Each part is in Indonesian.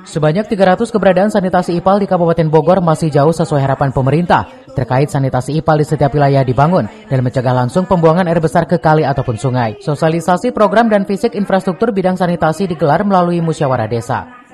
Sebanyak 300 keberadaan sanitasi IPAL di Kabupaten Bogor masih jauh sesuai harapan pemerintah terkait sanitasi IPAL di setiap wilayah dibangun dan mencegah langsung pembuangan air besar ke kali ataupun sungai. Sosialisasi program dan fisik infrastruktur bidang sanitasi digelar melalui musyawarah desa.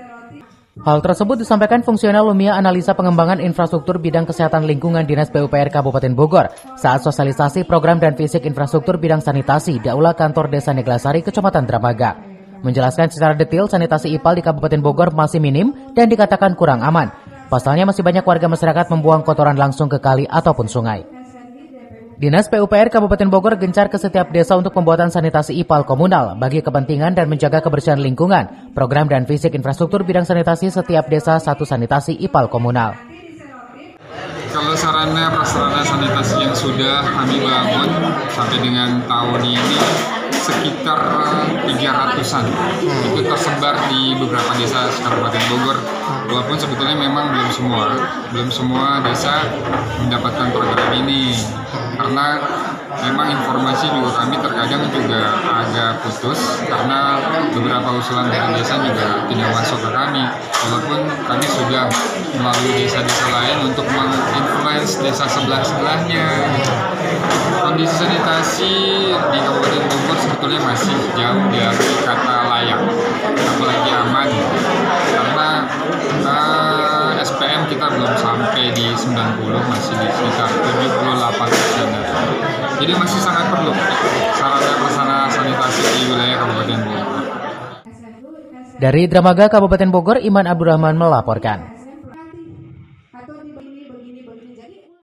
Hal tersebut disampaikan fungsional Lumia Analisa Pengembangan Infrastruktur Bidang Kesehatan Lingkungan Dinas PUPR Kabupaten Bogor saat sosialisasi program dan fisik infrastruktur bidang sanitasi di Aula Kantor Desa Neglasari, Kecamatan Dramaga. Menjelaskan secara detail sanitasi IPAL di Kabupaten Bogor masih minim dan dikatakan kurang aman. Pasalnya masih banyak warga masyarakat membuang kotoran langsung ke kali ataupun sungai. Dinas PUPR Kabupaten Bogor gencar ke setiap desa untuk pembuatan sanitasi IPAL komunal bagi kepentingan dan menjaga kebersihan lingkungan. Program dan fisik infrastruktur bidang sanitasi setiap desa satu sanitasi IPAL komunal. Kalau sarana prasarana sanitasi yang sudah kami bangun sampai dengan tahun ini sekitar 300-an. Itu tersebar di beberapa desa Kabupaten Bogor. Walaupun sebetulnya memang belum semua desa mendapatkan program ini. Karena memang informasi juga kami terkadang juga agak putus karena beberapa usulan dari desa juga tidak masuk ke kami. Walaupun kami sudah melalui desa-desa lain untuk menginfluence desa sebelah-sebelahnya. Kondisi sanitasi di Kabupaten Bogor sebetulnya masih jauh dari kata layak, apalagi aman. Karena SPM kita belum sampai di 90, masih di sekitar 78%. Jadi masih sangat perlu sarana-prasarana sanitasi di wilayah Kabupaten Bogor. Dari Dramaga, Kabupaten Bogor, Iman Abdurrahman melaporkan.